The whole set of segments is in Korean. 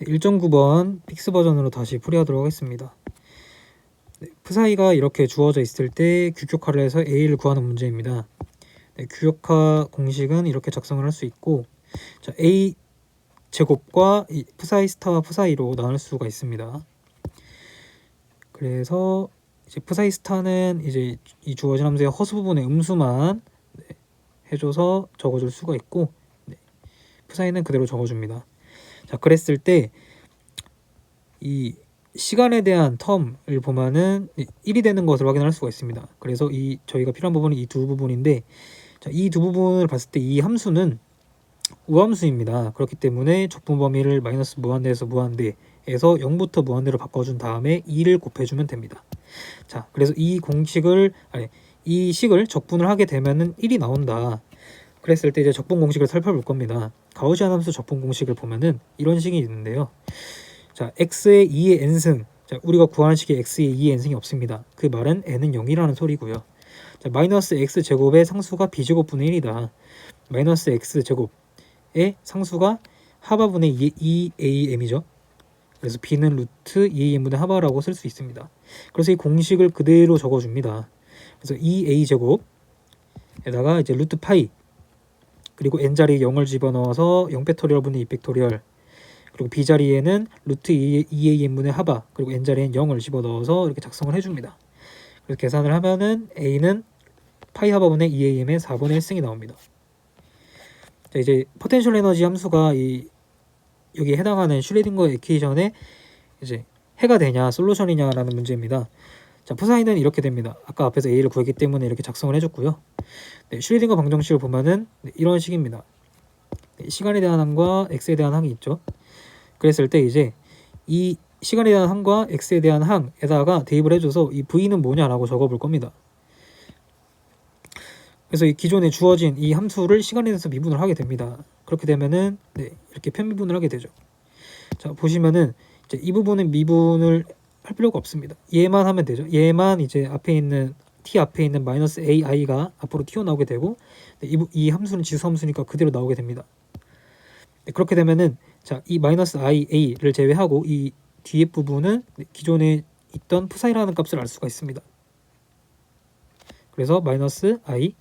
1.9번 픽스 버전으로 다시 풀이하도록 하겠습니다. psi가 이렇게 주어져 있을 때 규격화를 해서 a를 구하는 문제입니다. 규격화 공식은 이렇게 작성을 할 수 있고, 자, a 제곱과 이 psi 스타와 psi로 나눌 수가 있습니다. 그래서 이제 psi 스타는 이제 이 주어진 함수의 허수 부분의 음수만 해줘서 적어줄 수가 있고, psi는 그대로 적어줍니다. 자, 그랬을 때 이 시간에 대한 텀을 보면은 1이 되는 것을 확인할 수가 있습니다. 그래서 이 저희가 필요한 부분이 이 두 부분인데, 자, 이 두 부분을 봤을 때 이 함수는 우함수입니다. 그렇기 때문에 적분 범위를 마이너스 무한대에서 무한대에서 0부터 무한대로 바꿔준 다음에 2를 곱해주면 됩니다. 자, 그래서 이 식을 적분을 하게 되면은 1이 나온다. 그랬을 때 이제 적분 공식을 살펴볼 겁니다. 가우시안 함수 적분 공식을 보면은 이런 식이 있는데요. 자, x의 2의 n승. 자, 우리가 구하는 식이 x의 2의 n승이 없습니다. 그 말은 n은 0이라는 소리고요. 자, 마이너스 x제곱의 상수가 b제곱분의 1이다. 마이너스 x제곱의 상수가 하바분의 2am이죠. 그래서 b는 루트 2am분의 하바라고 쓸 수 있습니다. 그래서 이 공식을 그대로 적어줍니다. 그래서 2a제곱에다가 이제 루트 파이, 그리고 n자리에 0을 집어넣어서 0팩토리얼 분의 2팩토리얼, 그리고 b자리에는 루트 2am분의 하바, 그리고 n자리엔 0을 집어넣어서 이렇게 작성을 해줍니다. 그래서 계산을 하면은 a는 파이 하바분의 2am의 4분의 1승이 나옵니다. 자, 이제 포텐셜 에너지 함수가 여기에 해당하는 슈레딩거 이퀘이션에 이제 해가 되냐 솔루션이냐라는 문제입니다. 자, psi는 이렇게 됩니다. 아까 앞에서 a를 구했기 때문에 이렇게 작성을 해줬고요. 슈레딩거 방정식을 보면은 이런 식입니다. 시간에 대한 항과 x에 대한 항이 있죠. 그랬을 때 이제 이 시간에 대한 항과 x에 대한 항에다가 대입을 해줘서 이 v는 뭐냐라고 적어볼 겁니다. 그래서 이 기존에 주어진 이 함수를 시간에 대해서 미분을 하게 됩니다. 그렇게 되면은 이렇게 편미분을 하게 되죠. 자, 보시면은 이제 이 부분은 미분을 할 필요가 없습니다. 얘만 하면 되죠. 얘만 이제 앞에 있는 t 앞에 있는 마이너스 ai가 앞으로 튀어나오게 되고, 이 함수는 지수함수니까 그대로 나오게 됩니다. 그렇게 되면은 자, 이 마이너스 ia를 제외하고 이 뒤에 부분은 기존에 있던 psi라는 값을 알 수가 있습니다. 그래서 마이너스 i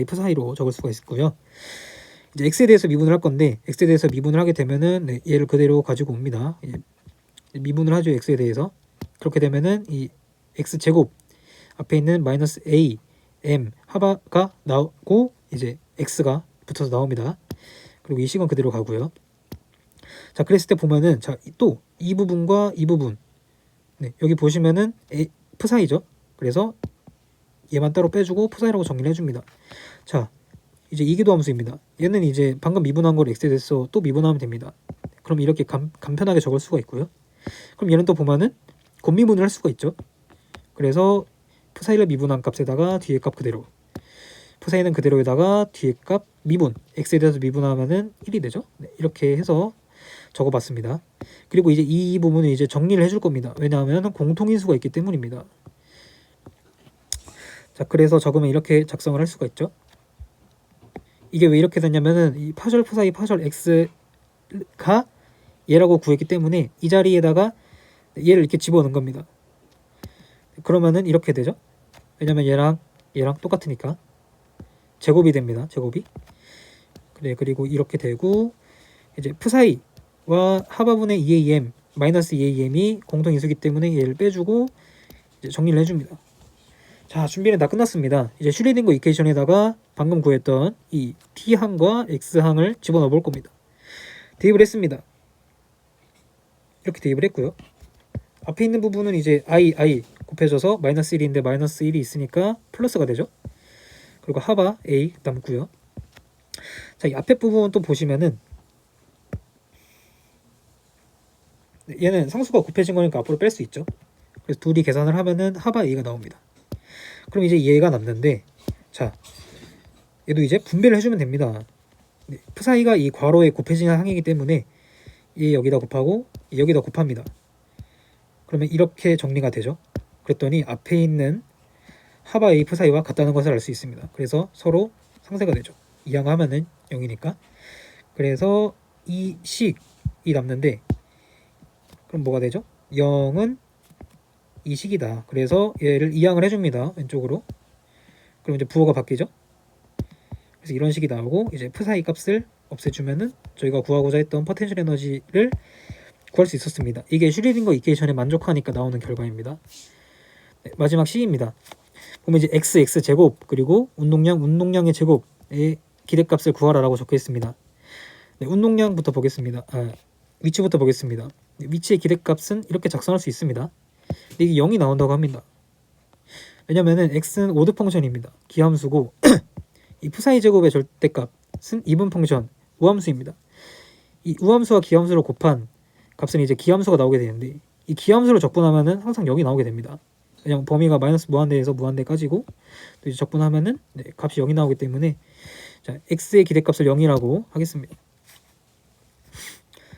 psi로 적을 수가 있고요. 이제 x에 대해서 미분을 할 건데, x에 대해서 미분을 하게 되면은 얘를 그대로 가지고 옵니다. 미분을 하죠, x에 대해서. 그렇게 되면은 이 x제곱 앞에 있는 마이너스 a m 하바가 나오고 이제 x가 붙어서 나옵니다. 그리고 이 식은 그대로 가고요. 자, 그랬을 때 보면은 자, 또 이 부분과 이 부분, 여기 보시면은 psi죠. 그래서 얘만 따로 빼주고 psi라고 정리를 해줍니다. 자, 이제 이기도 함수입니다. 얘는 이제 방금 미분한 걸 x에 대해서 또 미분하면 됩니다. 그럼 이렇게 간편하게 적을 수가 있고요. 그럼 얘는 또 보면은 곱미분을 할 수가 있죠. 그래서 psi를 미분한 값에다가 뒤에 값 그대로, psi는 그대로에다가 뒤에 값 미분, x에 대해서 미분하면은 1이 되죠. 이렇게 해서 적어봤습니다. 그리고 이제 이 부분을 이제 정리를 해줄 겁니다. 왜냐하면 공통인수가 있기 때문입니다. 자, 그래서 적으면 이렇게 작성을 할 수가 있죠. 이게 왜 이렇게 됐냐면은 이 파절 psi 파절 x가 얘라고 구했기 때문에 이 자리에다가 얘를 이렇게 집어넣은 겁니다. 그러면은 이렇게 되죠. 왜냐면 얘랑 똑같으니까 제곱이 됩니다. 제곱이. 그리고 이렇게 되고 이제 psi와 하바분의 2am 마이너스 2am이 공통인수기 때문에 얘를 빼주고 이제 정리를 해줍니다. 자, 준비는 다 끝났습니다. 이제 슈레딩거 이퀘이션에다가 방금 구했던 이 t항과 x항을 집어넣어 볼 겁니다. 대입을 했습니다. 이렇게 대입을 했고요. 앞에 있는 부분은 이제 i 곱해져서 마이너스 1인데 마이너스 1이 있으니까 플러스가 되죠. 그리고 하바 a 남고요. 자, 이 앞에 부분 또 보시면은 얘는 상수가 곱해진 거니까 앞으로 뺄 수 있죠. 그래서 둘이 계산을 하면은 하바 a가 나옵니다. 그럼 이제 얘가 남는데, 자, 얘도 이제 분배를 해주면 됩니다. psi가 이 괄호에 곱해진 항이기 때문에 얘 여기다 곱하고 얘 여기다 곱합니다. 그러면 이렇게 정리가 되죠. 그랬더니 앞에 있는 하바 a psi와 같다는 것을 알 수 있습니다. 그래서 서로 상쇄가 되죠. 이항하면은 0이니까. 그래서 이 식 남는데, 그럼 뭐가 되죠? 0은 이 식이다. 그래서 얘를 이항을 해줍니다. 왼쪽으로. 그럼 이제 부호가 바뀌죠. 그래서 이런 식이 나오고, 이제 프사이 값을 없애주면은 저희가 구하고자 했던 포텐셜 에너지를 구할 수 있었습니다. 이게 슈리딩거 이퀘이션에 만족하니까 나오는 결과입니다. 네, 마지막 C입니다. 보면 이제 x 제곱 그리고 운동량의 제곱의 기대값을 구하라라고 적혀 있습니다. 네, 운동량부터 보겠습니다. 위치부터 보겠습니다. 네, 위치의 기대값은 이렇게 작성할 수 있습니다. 근데 이게 0이 나온다고 합니다. 왜냐면은 x는 오드 펑션입니다. 기함수고 이 푸사이 제곱의 절대값은 이분 펑션 우함수입니다. 이 우함수와 기함수를 곱한 값은 이제 기함수가 나오게 되는데, 이 기함수를 적분하면은 항상 0이 나오게 됩니다. 왜냐면 범위가 마이너스 무한대에서 무한대까지고, 또 이제 적분하면은 값이 0이 나오기 때문에, 자, x의 기대값을 0이라고 하겠습니다.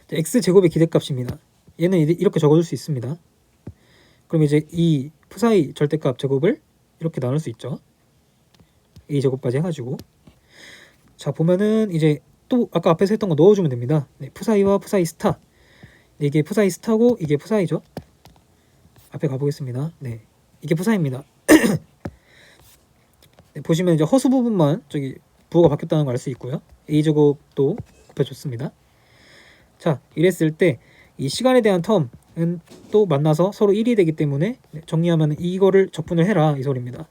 자, x 제곱의 기대값입니다. 얘는 이렇게 적어줄 수 있습니다. 그럼 이제 이 푸사이 절대값 제곱을 이렇게 나눌 수 있죠. a 제곱까지 해가지고, 자 보면은 이제 또 아까 앞에서 했던 거 넣어주면 됩니다. 네, 푸사이와 푸사이 스타. 네, 이게 푸사이 스타고 이게 푸사이죠. 앞에 가보겠습니다. 네, 이게 푸사이입니다. 네, 보시면 이제 허수 부분만 저기 부호가 바뀌었다는 걸 알 수 있고요. a 제곱도 곱해줬습니다. 자, 이랬을 때 이 시간에 대한 텀은 또 만나서 서로 1이 되기 때문에 정리하면 이거를 적분을 해라 이 소리입니다.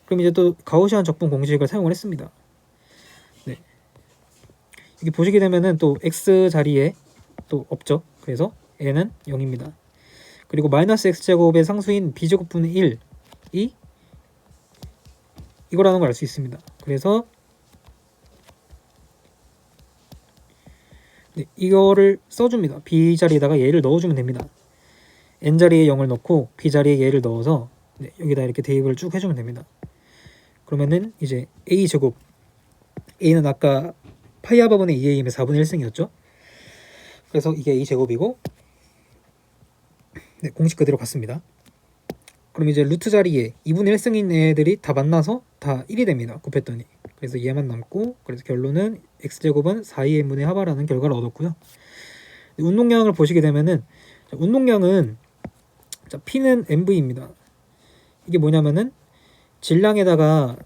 그럼 이제 또 가우시안 적분 공식을 사용을 했습니다. 네. 이게 보시게 되면은 또 x 자리에 또 없죠. 그래서 n은 0입니다. 그리고 마이너스 x제곱의 상수인 b제곱분의 1이 이거라는 걸 알 수 있습니다. 그래서 네, 이거를 써줍니다. b 자리에다가 얘를 넣어주면 됩니다. n 자리에 0을 넣고 b 자리에 얘를 넣어서 네, 여기다 이렇게 대입을 쭉 해주면 됩니다. 그러면은 이제 a 제곱, a는 아까 파이 하바분의 2am의 4분의 1승이었죠. 그래서 이게 a 제곱이고, 네, 공식 그대로 갔습니다. 그럼 이제 루트 자리에 2분의 1승인 애들이 다 만나서 다 1이 됩니다. 곱했더니. 그래서 얘만 남고, 그래서 결론은 x제곱은 4am분의 하바라는 결과를 얻었고요. 운동량을 보시게 되면은, 운동량은 P는 mv입니다. 이게 뭐냐면은 질량에다가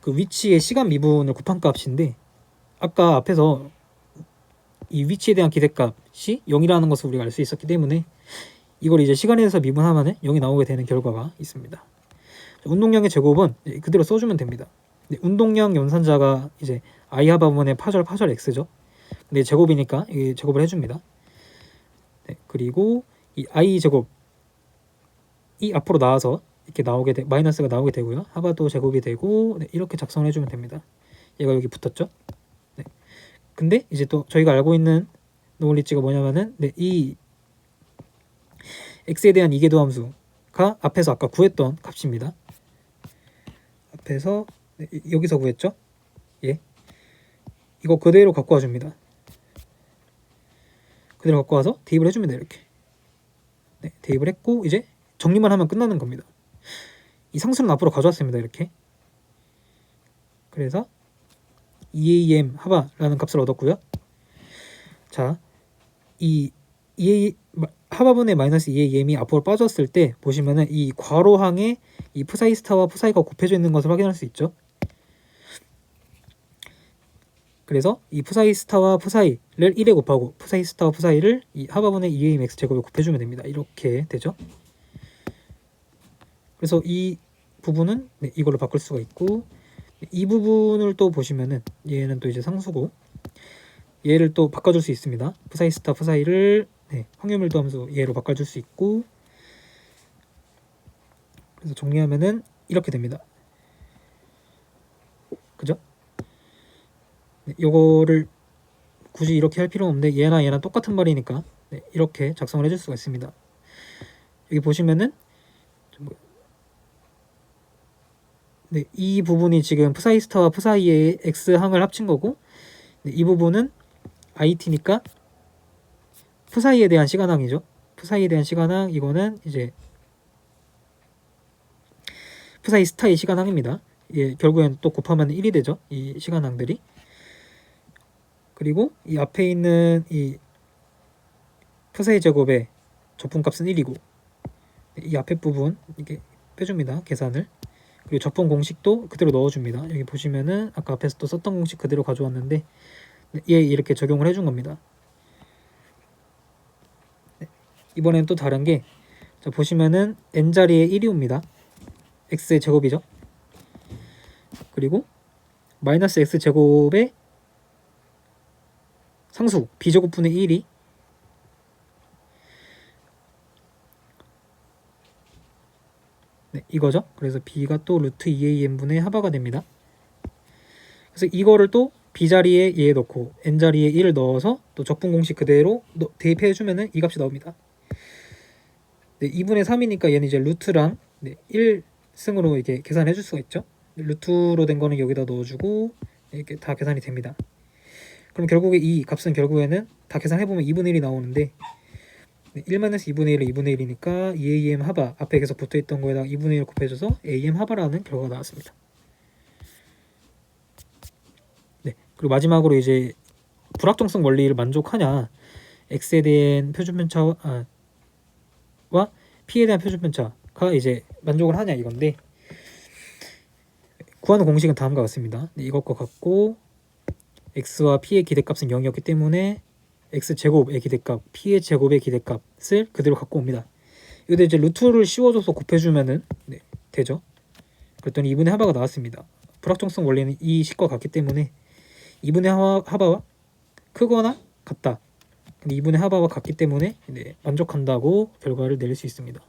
그 위치의 시간 미분을 곱한 값인데, 아까 앞에서 이 위치에 대한 기대값이 0이라는 것을 우리가 알 수 있었기 때문에 이걸 이제 시간에서 미분하면 0이 나오게 되는 결과가 있습니다. 운동량의 제곱은 그대로 써주면 됩니다. 운동량 연산자가 이제 i 하바분의 파절 x죠. 근데 제곱이니까 이 제곱을 해줍니다. 네, 그리고 이 i 제곱이 앞으로 나와서 이렇게 나오게 마이너스가 나오게 되고요. 하바도 제곱이 되고, 네, 이렇게 작성을 해주면 됩니다. 얘가 여기 붙었죠. 네. 근데 이제 또 저희가 알고 있는 노을리치가 뭐냐면은, 네, 이 x에 대한 이계도 함수가 앞에서 아까 구했던 값입니다. 앞에서 네, 여기서 구했죠. 예, 이거 그대로 갖고 와줍니다. 그대로 갖고 와서 대입을 해줍니다. 이렇게. 네, 대입을 했고 이제 정리만 하면 끝나는 겁니다. 이 상수는 앞으로 가져왔습니다. 이렇게. 그래서 2am 하바라는 값을 얻었고요. 자, 이 2a 하바분의 마이너스 2am이 앞으로 빠졌을 때 보시면은 이 괄호항에 이 푸사이 스타와 푸사이가 곱해져 있는 것을 확인할 수 있죠. 그래서 이 푸사이 스타와 푸사이를 1에 곱하고 푸사이 스타와 푸사이를 이 하바분의 2am x 제곱에 곱해주면 됩니다. 이렇게 되죠. 그래서 이 부분은 네, 이걸로 바꿀 수가 있고, 이 부분을 또 보시면은 얘는 또 이제 상수고, 얘를 또 바꿔줄 수 있습니다. 푸사이 스타 푸사이를 네, 확률밀도 함수 얘로 바꿔줄 수 있고, 그래서 정리하면은 이렇게 됩니다. 그죠? 네, 요거를 굳이 이렇게 할 필요는 없는데 얘랑 똑같은 말이니까 네, 이렇게 작성을 해줄 수가 있습니다. 여기 보시면은 네, 이 부분이 지금 푸사이 스타와 푸사이의 x항을 합친 거고, 네, 이 부분은 it니까 푸사이에 대한 시간항이죠. 푸사이에 대한 시간항, 이거는 이제 푸사이 스타의 시간항입니다. 예, 결국엔 또 곱하면 1이 되죠. 이 시간항들이. 그리고 이 앞에 있는 이 푸사의 제곱의 적분값은 1이고 이 앞에 부분 이게 빼줍니다. 계산을. 그리고 적분 공식도 그대로 넣어줍니다. 여기 보시면은 아까 앞에서 또 썼던 공식 그대로 가져왔는데 얘 이렇게 적용을 해준 겁니다. 이번엔 또 다른 게 자, 보시면은 n자리에 1이 옵니다. x의 제곱이죠. 그리고 마이너스 x 제곱의 상수 b제곱분의 1이 이거죠. 그래서 b가 또 루트 2am분의 하바가 됩니다. 그래서 이거를 또 b자리에 얘 넣고 n자리에 1을 넣어서 또 적분 공식 그대로 대입해 주면은 이 값이 나옵니다. 2분의 3이니까 얘는 이제 루트랑 1승으로 이렇게 계산해 줄 수가 있죠. 루트로 된 거는 여기다 넣어주고 이렇게 다 계산이 됩니다. 그럼 결국에 이 값은 결국에는 다 계산해보면 2분의 1이 나오는데 1-2분의 1은 2분의 1이니까 2am 하바 앞에 계속 붙어있던 거에다가 2분의 1 곱해줘서 am 하바라는 결과가 나왔습니다. 그리고 마지막으로 이제 불확정성 원리를 만족하냐 x에 대한 표준편차와 p에 대한 표준편차가 이제 만족을 하냐 이건데 구하는 공식은 다음과 같습니다. 이것과 같고 x와 p의 기대값은 0이었기 때문에 x제곱의 기대값, p의 제곱의 기대값을 그대로 갖고 옵니다. 이것도 이제 루트를 씌워줘서 곱해주면은 되죠. 그랬더니 2분의 하바가 나왔습니다. 불확정성 원리는 이 식과 같기 때문에 2분의 하바와 크거나 같다. 2분의 하바와 같기 때문에 만족한다고 결과를 내릴 수 있습니다.